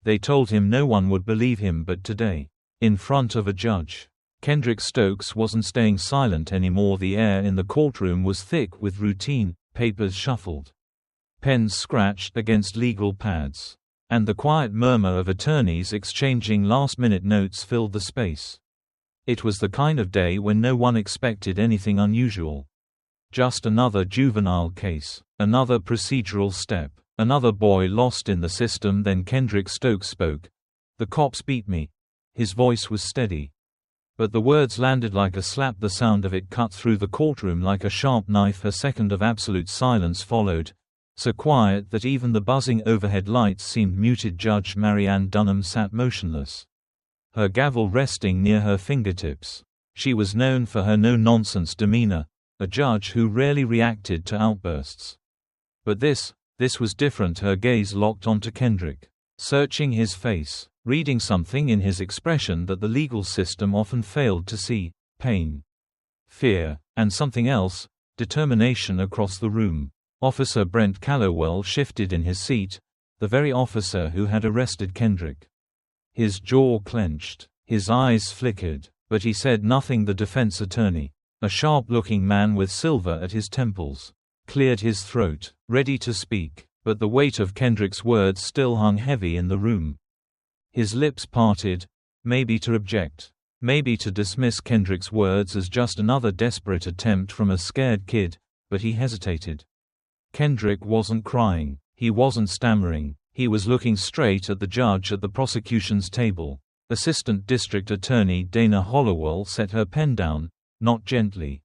They told him no one would believe him, but today, in front of a judge, Kendrick Stokes wasn't staying silent anymore. The air in the courtroom was thick with routine, papers shuffled, pens scratched against legal pads, and the quiet murmur of attorneys exchanging last-minute notes filled the space. It was the kind of day when no one expected anything unusual. Just another juvenile case, another procedural step, another boy lost in the system. Then Kendrick Stokes spoke. "The cops beat me." His voice was steady, but the words landed like a slap. The sound of it cut through the courtroom like a sharp knife. A second of absolute silence followed, so quiet that even the buzzing overhead lights seemed muted. Judge Marianne Dunham sat motionless, her gavel resting near her fingertips. She was known for her no-nonsense demeanor, a judge who rarely reacted to outbursts. But this was different. Her gaze locked onto Kendrick, searching his face, reading something in his expression that the legal system often failed to see: pain, fear, and something else, determination. Across the room, Officer Brent Callowell shifted in his seat, the very officer who had arrested Kendrick. His jaw clenched, his eyes flickered, but he said nothing. The defense attorney, a sharp-looking man with silver at his temples, cleared his throat, ready to speak, but the weight of Kendrick's words still hung heavy in the room. His lips parted, maybe to object, maybe to dismiss Kendrick's words as just another desperate attempt from a scared kid, but he hesitated. Kendrick wasn't crying, he wasn't stammering, he was looking straight at the judge at the prosecution's table. Assistant District Attorney Dana Hollowell set her pen down, not gently,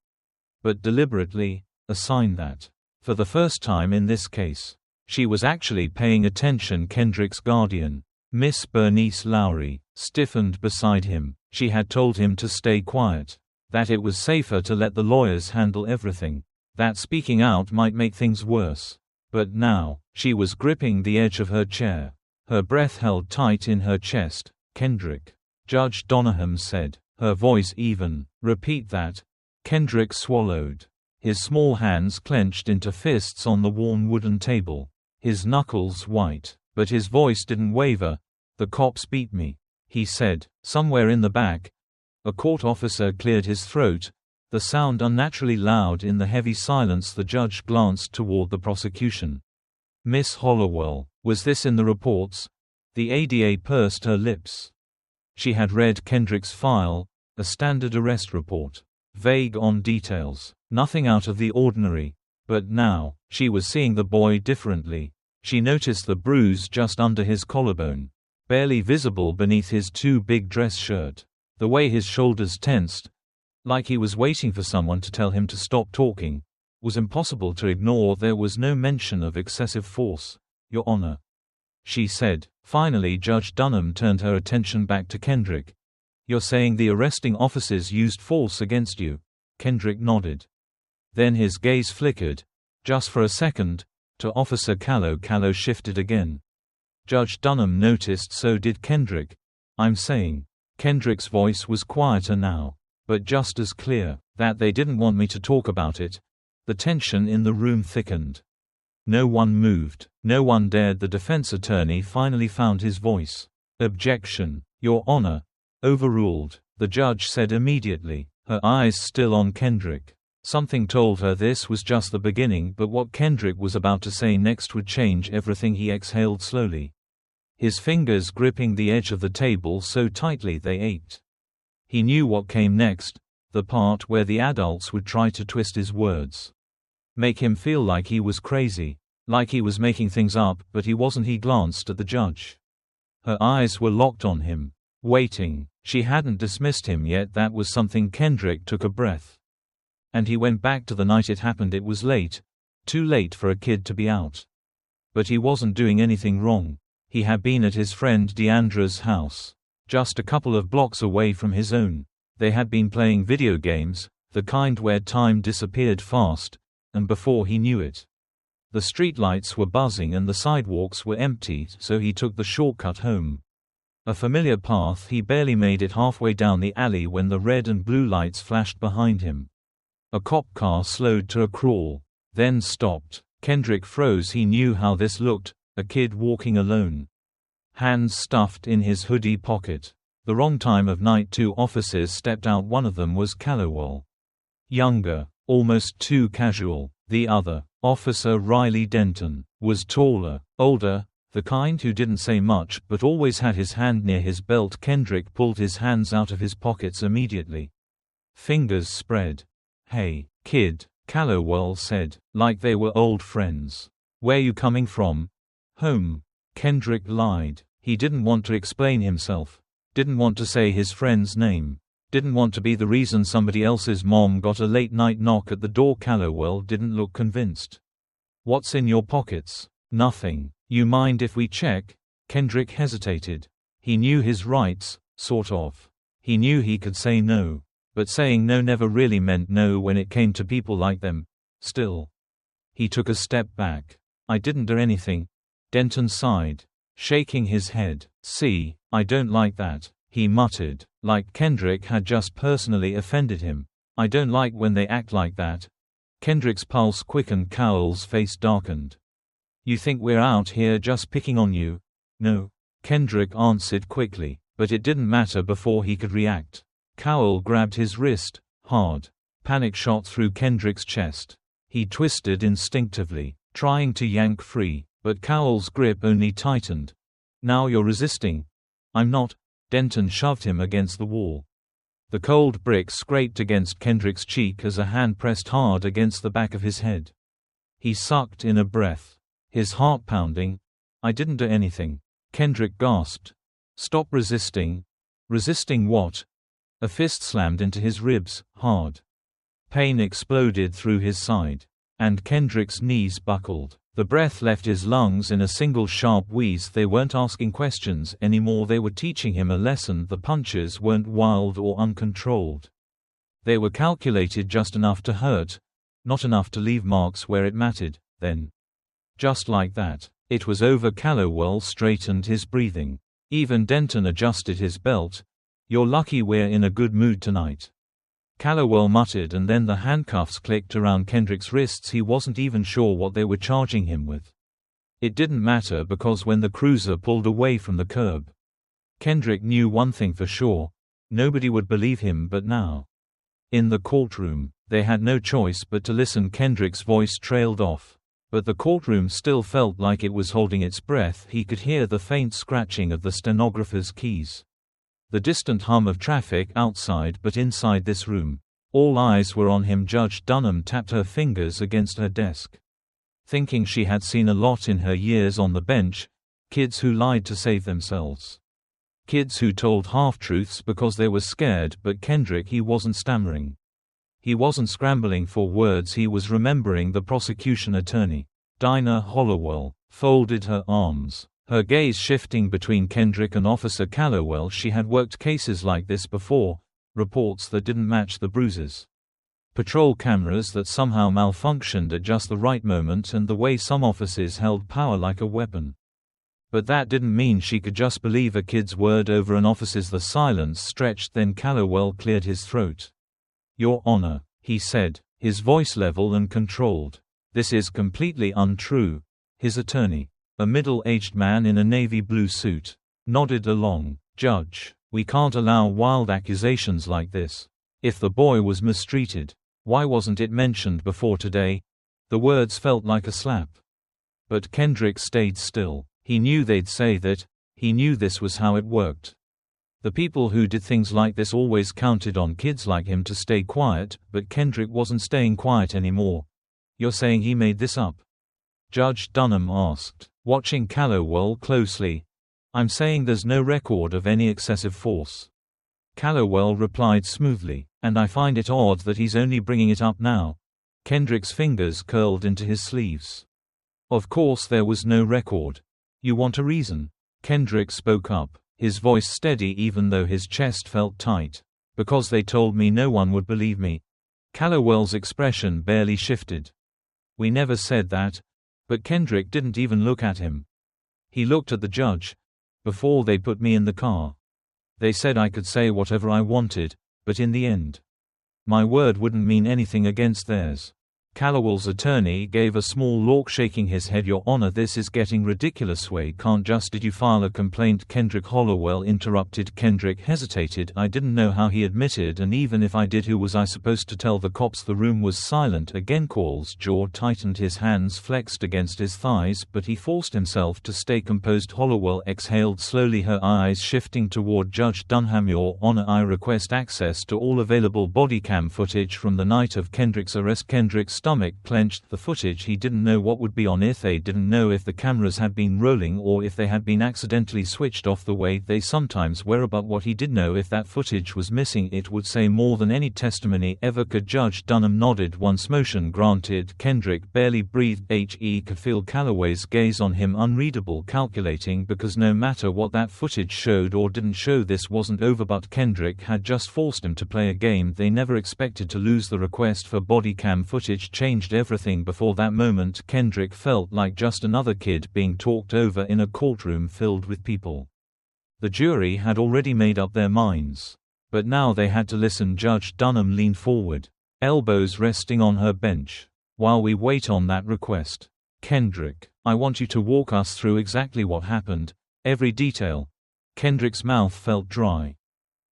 but deliberately, a sign that, for the first time in this case, she was actually paying attention. Kendrick's guardian, Miss Bernice Lowry, stiffened beside him. She had told him to stay quiet, that it was safer to let the lawyers handle everything, that speaking out might make things worse. But now, she was gripping the edge of her chair, her breath held tight in her chest. "Kendrick," Judge Donahue said, her voice even. "Repeat that." Kendrick swallowed. His small hands clenched into fists on the worn wooden table, his knuckles white, but his voice didn't waver. "The cops beat me," he said. Somewhere in the back, a court officer cleared his throat, the sound unnaturally loud in the heavy silence. The judge glanced toward the prosecution. "Miss Hollowell, was this in the reports?" The ADA pursed her lips. She had read Kendrick's file, a standard arrest report, vague on details, nothing out of the ordinary. But now, she was seeing the boy differently. She noticed the bruise just under his collarbone, barely visible beneath his too big dress shirt. The way his shoulders tensed, like he was waiting for someone to tell him to stop talking, was impossible to ignore. There was no mention of excessive force. "Your Honor," she said. Finally Judge Dunham turned her attention back to Kendrick. "You're saying the arresting officers used force against you?" Kendrick nodded. Then his gaze flickered, just for a second, to Officer Callow. Callow shifted again. Judge Dunham noticed so did Kendrick. "I'm saying," Kendrick's voice was quieter now, but just as clear, "that they didn't want me to talk about it." The tension in the room thickened. No one moved, no one dared. The defense attorney finally found his voice. "Objection, Your Honor." "Overruled," the judge said immediately, her eyes still on Kendrick. Something told her this was just the beginning, but what Kendrick was about to say next would change everything. He exhaled slowly, his fingers gripping the edge of the table so tightly they ached. He knew what came next, the part where the adults would try to twist his words, make him feel like he was crazy, like he was making things up, but he wasn't. He glanced at the judge. Her eyes were locked on him, waiting. She hadn't dismissed him yet. That was something. Kendrick took a breath. And he went back to the night it happened. It was late, too late for a kid to be out. But he wasn't doing anything wrong. He had been at his friend Deandra's house, just a couple of blocks away from his own. They had been playing video games, the kind where time disappeared fast, and before he knew it, the streetlights were buzzing and the sidewalks were empty, so he took the shortcut home. A familiar path. He barely made it halfway down the alley when the red and blue lights flashed behind him. A cop car slowed to a crawl, then stopped. Kendrick froze. He knew how this looked, a kid walking alone. hands stuffed in his hoodie pocket. The wrong time of night. 2 officers stepped out. One of them was Callowell. Younger, almost too casual. The other, Officer Riley Denton, was taller, older, the kind who didn't say much but always had his hand near his belt. Kendrick pulled his hands out of his pockets immediately. Fingers spread. "Hey, kid," Callowell said, like they were old friends. "Where you coming from?" "Home." Kendrick lied. He didn't want to explain himself. Didn't want to say his friend's name. Didn't want to be the reason somebody else's mom got a late-night knock at the door. Callowell didn't look convinced. "What's in your pockets?" "Nothing. You mind if we check?" Kendrick hesitated. He knew his rights, sort of. He knew he could say no. But saying no never really meant no when it came to people like them. Still. He took a step back. "I didn't do anything." Denton sighed, shaking his head. "See, I don't like that," he muttered, like Kendrick had just personally offended him. "I don't like when they act like that." Kendrick's pulse quickened. Cowell's face darkened. "You think we're out here just picking on you?" "No," Kendrick answered quickly, but it didn't matter before he could react. Cowell grabbed his wrist, hard. Panic shot through Kendrick's chest. He twisted instinctively, trying to yank free, but Cowell's grip only tightened. "Now you're resisting." "I'm not." Denton shoved him against the wall. The cold brick scraped against Kendrick's cheek as a hand pressed hard against the back of his head. He sucked in a breath, his heart pounding. "I didn't do anything." Kendrick gasped. "Stop resisting." "Resisting what?" A fist slammed into his ribs, hard. Pain exploded through his side. And Kendrick's knees buckled. The breath left his lungs in a single sharp wheeze. They weren't asking questions anymore. They were teaching him a lesson. The punches weren't wild or uncontrolled. They were calculated just enough to hurt, not enough to leave marks where it mattered. Then, just like that, it was over. Callowell straightened his breathing. Even Denton adjusted his belt. "You're lucky we're in a good mood tonight." Callowell muttered, and then the handcuffs clicked around Kendrick's wrists. He wasn't even sure what they were charging him with. It didn't matter because when the cruiser pulled away from the curb, Kendrick knew one thing for sure: nobody would believe him. But now, in the courtroom, they had no choice but to listen. Kendrick's voice trailed off, but the courtroom still felt like it was holding its breath. He could hear the faint scratching of the stenographer's keys, the distant hum of traffic outside. But inside this room, all eyes were on him. Judge Dunham tapped her fingers against her desk, thinking she had seen a lot in her years on the bench. Kids who lied to save themselves. Kids who told half-truths because they were scared. But Kendrick, he wasn't stammering. He wasn't scrambling for words. He was remembering the prosecution attorney. Dinah Hollowell folded her arms, her gaze shifting between Kendrick and Officer Callowell. She had worked cases like this before, reports that didn't match the bruises, patrol cameras that somehow malfunctioned at just the right moment, and the way some officers held power like a weapon. But that didn't mean she could just believe a kid's word over an officer's. The silence stretched. Then Callowell cleared his throat. "Your Honor," he said, his voice level and controlled. "This is completely untrue." His attorney, a middle-aged man in a navy blue suit, nodded along. "Judge, we can't allow wild accusations like this. If the boy was mistreated, why wasn't it mentioned before today?" The words felt like a slap. But Kendrick stayed still. He knew they'd say that. He knew this was how it worked. The people who did things like this always counted on kids like him to stay quiet. But Kendrick wasn't staying quiet anymore. "You're saying he made this up?" Judge Dunham asked, watching Callowell closely. "I'm saying there's no record of any excessive force." Callowell replied smoothly, "And I find it odd that he's only bringing it up now." Kendrick's fingers curled into his sleeves. "Of course there was no record. You want a reason?" Kendrick spoke up, his voice steady even though his chest felt tight. "Because they told me no one would believe me." Callowell's expression barely shifted. "We never said that." But Kendrick didn't even look at him. He looked at the judge. "Before they put me in the car, they said I could say whatever I wanted, but in the end, my word wouldn't mean anything against theirs." Callowell's attorney gave a small lurk, shaking his head. Your Honor, this is getting ridiculous. Way can't just. Did you file a complaint? Kendrick Hollowell interrupted. Kendrick hesitated. I didn't know how, he admitted, and even if I did, who was I supposed to tell the cops? The room was silent again. Call's jaw tightened, his hands flexed against his thighs, but he forced himself to stay composed. Hollowell exhaled slowly, her eyes shifting toward Judge Dunham. Your Honor, I request access to all available body cam footage from the night of Kendrick's arrest. Kendrick's stomach clenched. The footage, he didn't know what would be on it. They didn't know if the cameras had been rolling or if they had been accidentally switched off the way they sometimes were, but what he did know, if that footage was missing, it would say more than any testimony ever could. Judge Dunham nodded once. Motion granted. Kendrick barely breathed. He could feel Calloway's gaze on him, unreadable, calculating, because no matter what that footage showed or didn't show, this wasn't over. But Kendrick had just forced him to play a game they never expected to lose. The request for body cam footage changed everything. Before that moment, Kendrick felt like just another kid being talked over in a courtroom filled with people. The jury had already made up their minds, but now they had to listen. Judge Dunham leaned forward, elbows resting on her bench. While we wait on that request, Kendrick, I want you to walk us through exactly what happened, every detail. Kendrick's mouth felt dry,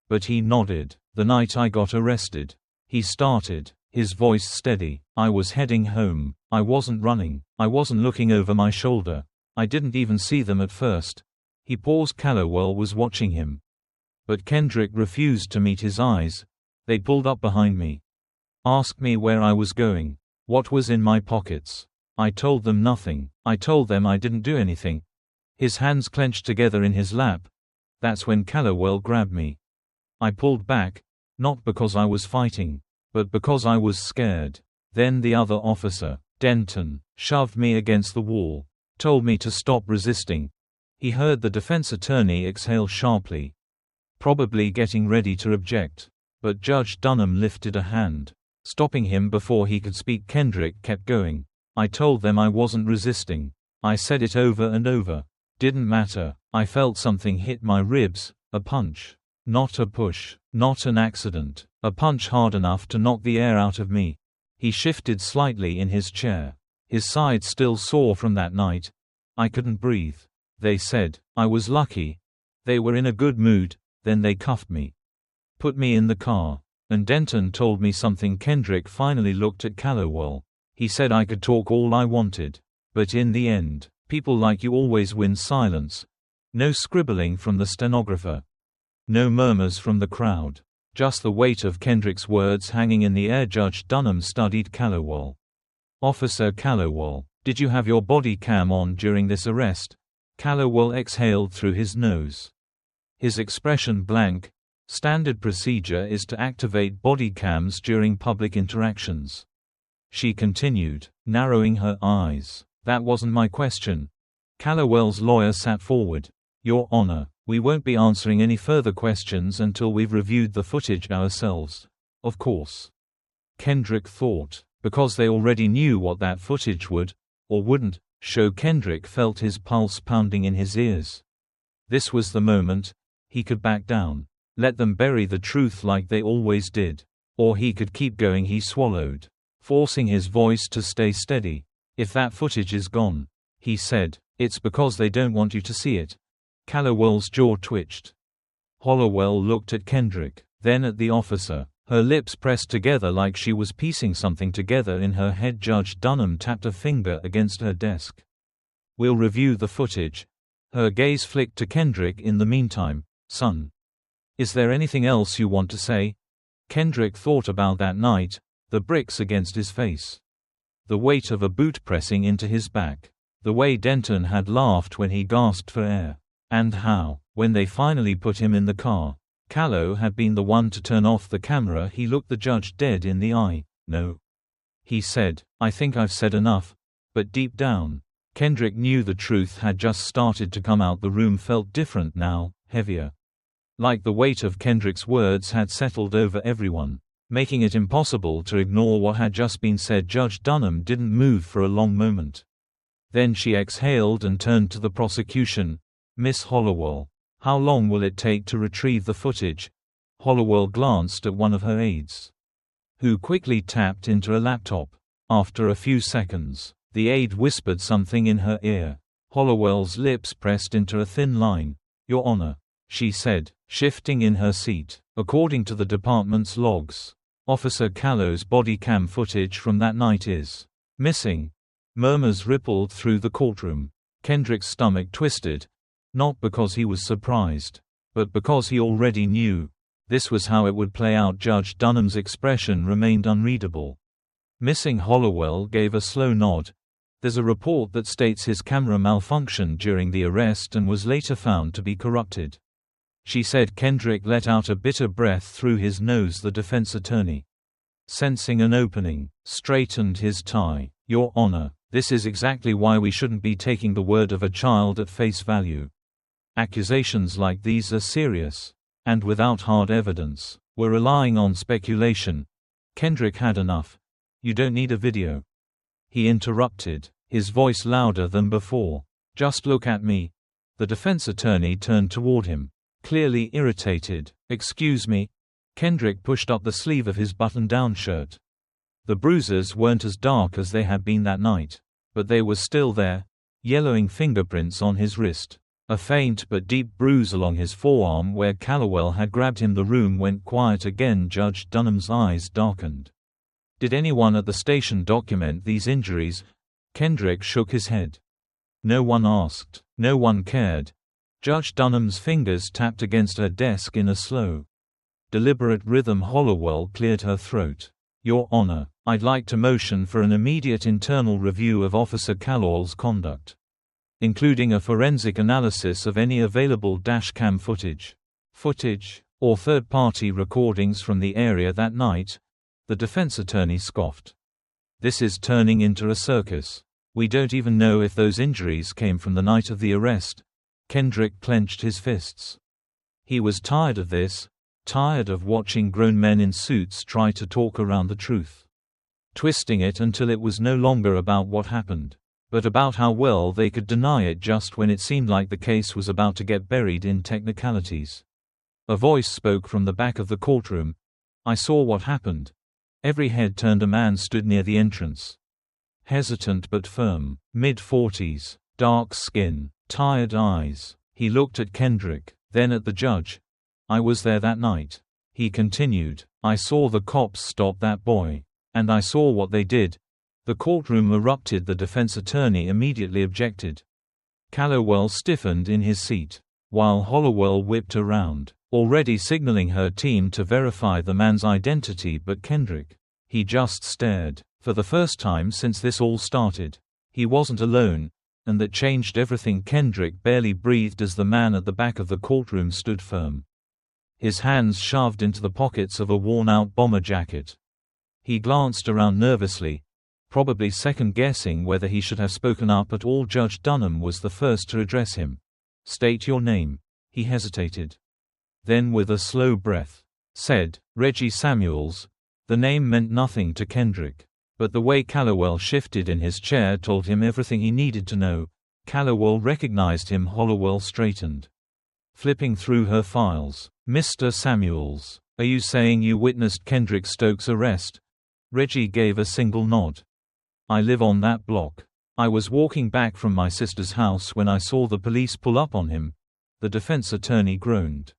but he nodded. The night I got arrested, he started, his voice steady. I was heading home. I wasn't running. I wasn't looking over my shoulder. I didn't even see them at first. He paused. Callowell was watching him, but Kendrick refused to meet his eyes. They pulled up behind me, asked me where I was going, what was in my pockets. I told them nothing. I told them I didn't do anything. His hands clenched together in his lap. That's when Callowell grabbed me. I pulled back, not because I was fighting, but because I was scared. Then the other officer, Denton, shoved me against the wall, told me to stop resisting. He heard the defense attorney exhale sharply, probably getting ready to object, but Judge Dunham lifted a hand, stopping him before he could speak. Kendrick kept going. I told them I wasn't resisting. I said it over and over. Didn't matter. I felt something hit my ribs, a punch. Not a push, not an accident, a punch hard enough to knock the air out of me. He shifted slightly in his chair. His side still sore from that night. I couldn't breathe. They said I was lucky. They were in a good mood. Then they cuffed me, put me in the car, and Denton told me something. Kendrick finally looked at Callowell. He said I could talk all I wanted, but in the end, people like you always win. Silence. No scribbling from the stenographer. No murmurs from the crowd. Just the weight of Kendrick's words hanging in the air. Judge Dunham studied Callowell. Officer Callowell, did you have your body cam on during this arrest? Callowell exhaled through his nose, his expression blank. Standard procedure is to activate body cams during public interactions. She continued, narrowing her eyes. That wasn't my question. Callowell's lawyer sat forward. Your Honor, we won't be answering any further questions until we've reviewed the footage ourselves. Of course. Kendrick thought, because they already knew what that footage would, or wouldn't, show. Kendrick felt his pulse pounding in his ears. This was the moment. He could back down, let them bury the truth like they always did. Or he could keep going. He swallowed, forcing his voice to stay steady. If that footage is gone, he said, it's because they don't want you to see it. Callowell's jaw twitched. Hollowell looked at Kendrick, then at the officer, her lips pressed together like she was piecing something together in her head. Judge Dunham tapped a finger against her desk. We'll review the footage. Her gaze flicked to Kendrick. In the meantime, son, is there anything else you want to say? Kendrick thought about that night, the bricks against his face, the weight of a boot pressing into his back, the way Denton had laughed when he gasped for air, and how, when they finally put him in the car, Callow had been the one to turn off the camera. He looked the judge dead in the eye. No, he said, I think I've said enough. But deep down, Kendrick knew the truth had just started to come out. The room felt different now, heavier. Like the weight of Kendrick's words had settled over everyone, making it impossible to ignore what had just been said. Judge Dunham didn't move for a long moment. Then she exhaled and turned to the prosecution. Miss Hollowell, how long will it take to retrieve the footage? Hollowell glanced at one of her aides, who quickly tapped into a laptop. After a few seconds, the aide whispered something in her ear. Hollowell's lips pressed into a thin line. "Your Honor," she said, shifting in her seat. According to the department's logs, Officer Callow's body cam footage from that night is missing. Murmurs rippled through the courtroom. Kendrick's stomach twisted, not because he was surprised, but because he already knew. This was how it would play out. Judge Dunham's expression remained unreadable. Missing Hollowell gave a slow nod. There's a report that states his camera malfunctioned during the arrest and was later found to be corrupted. She said. Kendrick let out a bitter breath through his nose. The defense attorney, sensing an opening, straightened his tie. "Your Honor, this is exactly why we shouldn't be taking the word of a child at face value. Accusations like these are serious. And without hard evidence, we're relying on speculation." Kendrick had enough. "You don't need a video," he interrupted, his voice louder than before. "Just look at me." The defense attorney turned toward him, clearly irritated. "Excuse me?" Kendrick pushed up the sleeve of his button-down shirt. The bruises weren't as dark as they had been that night, but they were still there, yellowing fingerprints on his wrist. A faint but deep bruise along his forearm where Callowell had grabbed him. The room went quiet again. Judge Dunham's eyes darkened. "Did anyone at the station document these injuries?" Kendrick shook his head. "No one asked. No one cared." Judge Dunham's fingers tapped against her desk in a slow, deliberate rhythm. Hollowell cleared her throat. "Your Honor, I'd like to motion for an immediate internal review of Officer Callowell's conduct, including a forensic analysis of any available dash-cam footage or third-party recordings from the area that night." The defense attorney scoffed. "This is turning into a circus. We don't even know if those injuries came from the night of the arrest." Kendrick clenched his fists. He was tired of this, tired of watching grown men in suits try to talk around the truth, twisting it until it was no longer about what happened, but about how well they could deny it just when it seemed like the case was about to get buried in technicalities. A voice spoke from the back of the courtroom. "I saw what happened." Every head turned. A man stood near the entrance. Hesitant but firm, mid-40s, dark skin, tired eyes. He looked at Kendrick, then at the judge. "I was there that night," he continued. "I saw the cops stop that boy. And I saw what they did." The courtroom erupted. The defense attorney immediately objected. Callowell stiffened in his seat, while Hollowell whipped around, already signaling her team to verify the man's identity. But Kendrick, he just stared. For the first time since this all started, he wasn't alone, and that changed everything. Kendrick barely breathed as the man at the back of the courtroom stood firm, his hands shoved into the pockets of a worn-out bomber jacket. He glanced around nervously, probably second-guessing whether he should have spoken up at all. Judge Dunham was the first to address him. "State your name." He hesitated. Then with a slow breath, said, "Reggie Samuels." The name meant nothing to Kendrick, but the way Callowell shifted in his chair told him everything he needed to know. Callowell recognized him. Hollowell straightened, flipping through her files. "Mr. Samuels, are you saying you witnessed Kendrick Stokes' arrest?" Reggie gave a single nod. "I live on that block. I was walking back from my sister's house when I saw the police pull up on him." The defense attorney groaned,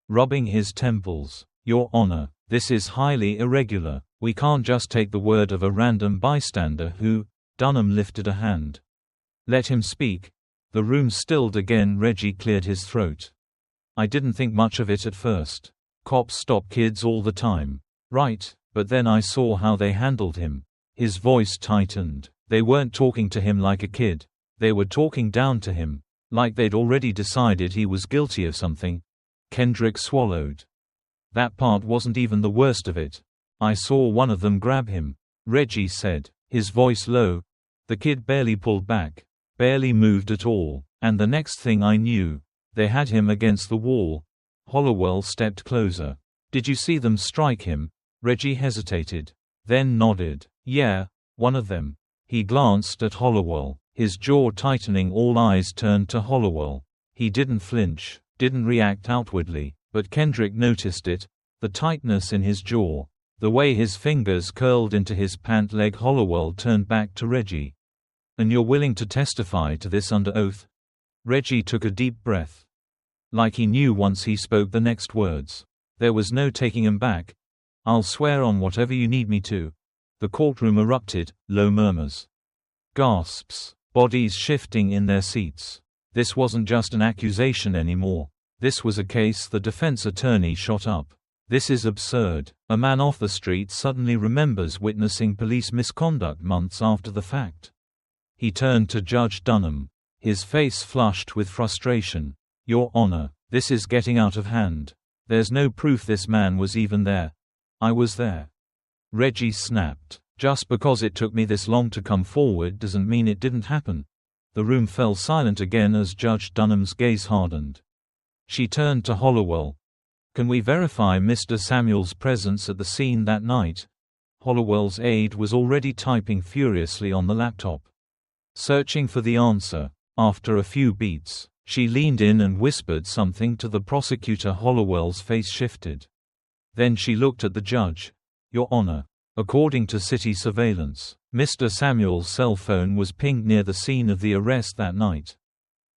rubbing his temples. "Your Honor, this is highly irregular. We can't just take the word of a random bystander who—" Dunham lifted a hand. "Let him speak." The room stilled again. Reggie cleared his throat. "I didn't think much of it at first. Cops stop kids all the time. Right, but then I saw how they handled him." His voice tightened. They weren't talking to him like a kid. They were talking down to him, like they'd already decided he was guilty of something. Kendrick swallowed. "That part wasn't even the worst of it. I saw one of them grab him," Reggie said, his voice low. "The kid barely pulled back, barely moved at all, and the next thing I knew, they had him against the wall." Hollowell stepped closer. "Did you see them strike him?" Reggie hesitated, then nodded. "Yeah, one of them." He glanced at Hollowell, his jaw tightening. All eyes turned to Hollowell. He didn't flinch, didn't react outwardly, but Kendrick noticed it, the tightness in his jaw, The way his fingers curled into his pant leg. Hollowell turned back to Reggie. "And you're willing to testify to this under oath?" Reggie took a deep breath. Like he knew once he spoke the next words. There was no taking him back. "I'll swear on whatever you need me to." The courtroom erupted, low murmurs. Gasps. Bodies shifting in their seats. This wasn't just an accusation anymore. This was a case. The defense attorney shot up. "This is absurd." A man off the street suddenly remembers witnessing police misconduct months after the fact. He turned to Judge Dunham. His face flushed with frustration. "Your Honor, this is getting out of hand. There's no proof this man was even there." "I was there." Reggie snapped. "Just because it took me this long to come forward doesn't mean it didn't happen." The room fell silent again as Judge Dunham's gaze hardened. She turned to Hollowell. "Can we verify Mr. Samuel's presence at the scene that night?" Hollowell's aide was already typing furiously on the laptop, searching for the answer. After a few beats, she leaned in and whispered something to the prosecutor. Hollowell's face shifted. Then she looked at the judge. "Your Honor, according to city surveillance, Mr. Samuel's cell phone was pinged near the scene of the arrest that night.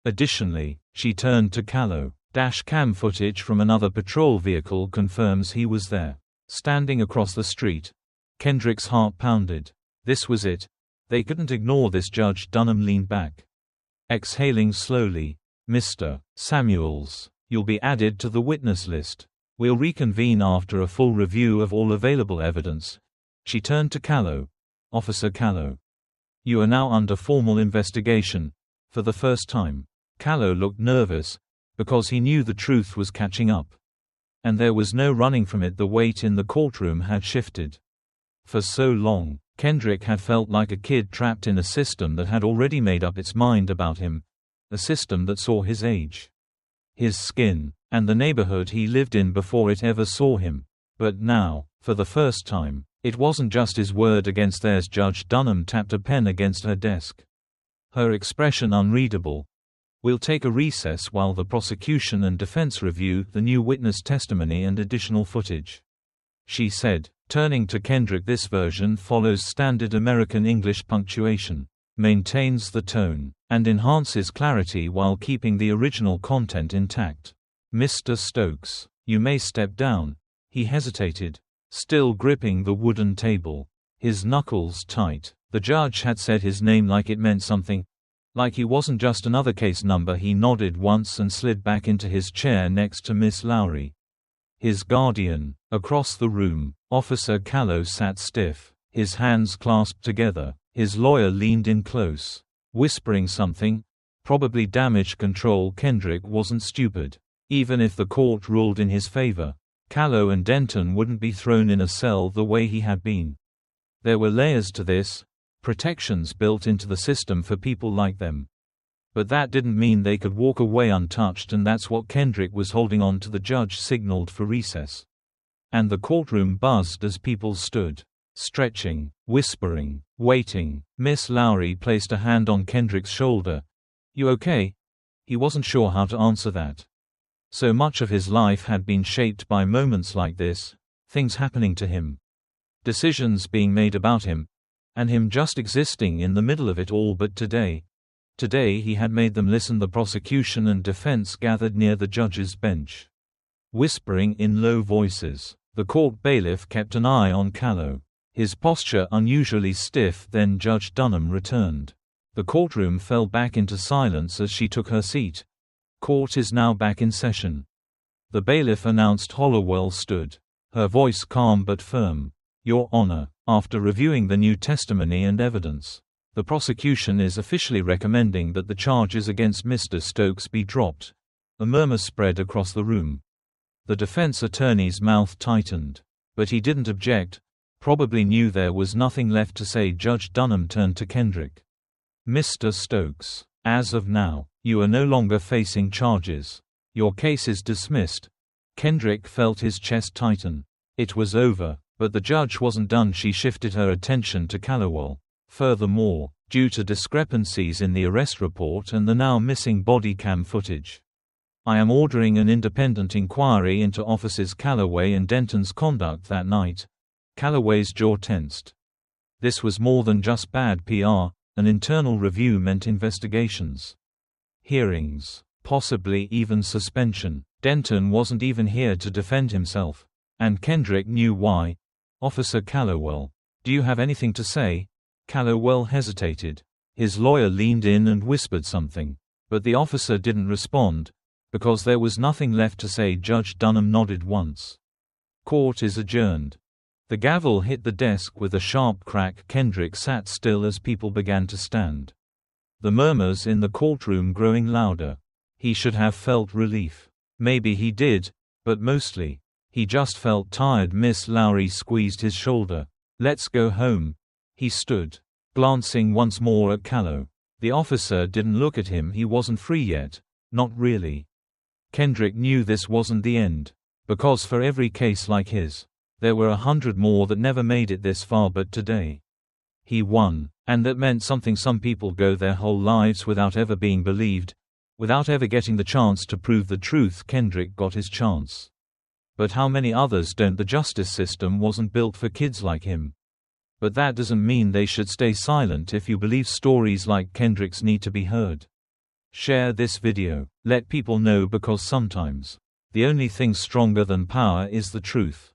Additionally," she turned to Callow, "dash cam footage from another patrol vehicle confirms he was there, standing across the street." Kendrick's heart pounded. This was it. They couldn't ignore this. Judge Dunham leaned back, exhaling slowly. "Mr. Samuels, you'll be added to the witness list. We'll reconvene after a full review of all available evidence." She turned to Callow. "Officer Callow, you are now under formal investigation." For the first time, Callow looked nervous, because he knew the truth was catching up. And there was no running from it. The weight in the courtroom had shifted. For so long, Kendrick had felt like a kid trapped in a system that had already made up its mind about him, a system that saw his age, his skin, and the neighborhood he lived in before it ever saw him. But now, for the first time, it wasn't just his word against theirs. Judge Dunham tapped a pen against her desk, her expression unreadable. "We'll take a recess while the prosecution and defense review the new witness testimony and additional footage," she said, turning to Kendrick. "This version follows standard American English punctuation, maintains the tone, and enhances clarity while keeping the original content intact. Mr. Stokes, you may step down." He hesitated, still gripping the wooden table, his knuckles tight. The judge had said his name like it meant something, like he wasn't just another case number. He nodded once and slid back into his chair next to Miss Lowry, his guardian. Across the room, Officer Callow sat stiff, his hands clasped together. His lawyer leaned in close, whispering something, probably damage control. Kendrick wasn't stupid. Even if the court ruled in his favor, Callow and Denton wouldn't be thrown in a cell the way he had been. There were layers to this, protections built into the system for people like them. But that didn't mean they could walk away untouched, and that's what Kendrick was holding on to. The judge signaled for recess, and the courtroom buzzed as people stood, stretching, whispering, waiting. Miss Lowry placed a hand on Kendrick's shoulder. "You okay?" He wasn't sure how to answer that. So much of his life had been shaped by moments like this, things happening to him, decisions being made about him, and him just existing in the middle of it all. But today he had made them listen. The prosecution and defense gathered near the judge's bench, whispering in low voices. The court bailiff kept an eye on Callow, his posture unusually stiff. Then Judge Dunham returned. The courtroom fell back into silence as she took her seat. "Court is now back in session," the bailiff announced. Hollowell stood, her voice calm but firm. "Your Honor, after reviewing the new testimony and evidence, the prosecution is officially recommending that the charges against Mr. Stokes be dropped." A murmur spread across the room. The defense attorney's mouth tightened, but he didn't object, probably knew there was nothing left to say. Judge Dunham turned to Kendrick. "Mr. Stokes, as of now, you are no longer facing charges. Your case is dismissed." Kendrick felt his chest tighten. It was over, but the judge wasn't done. She shifted her attention to Callowell. "Furthermore, due to discrepancies in the arrest report and the now missing body cam footage, I am ordering an independent inquiry into Officers Calloway and Denton's conduct that night." Calloway's jaw tensed. This was more than just bad PR. An internal review meant investigations, hearings, possibly even suspension. Denton wasn't even here to defend himself. And Kendrick knew why. "Officer Callowell, do you have anything to say?" Callowell hesitated. His lawyer leaned in and whispered something. But the officer didn't respond. Because there was nothing left to say. Judge Dunham nodded once. "Court is adjourned." The gavel hit the desk with a sharp crack. Kendrick sat still as people began to stand. The murmurs in the courtroom growing louder. He should have felt relief. Maybe he did, but mostly, he just felt tired. Miss Lowry squeezed his shoulder. "Let's go home." He stood, glancing once more at Callow. The officer didn't look at him. He wasn't free yet. Not really. Kendrick knew this wasn't the end. Because for every case like his, there were 100 more that never made it this far. But today, he won. And that meant something. Some people go their whole lives without ever being believed, without ever getting the chance to prove the truth. Kendrick got his chance. But how many others don't? The justice system wasn't built for kids like him. But that doesn't mean they should stay silent. If you believe stories like Kendrick's need to be heard, share this video. Let people know, because sometimes the only thing stronger than power is the truth.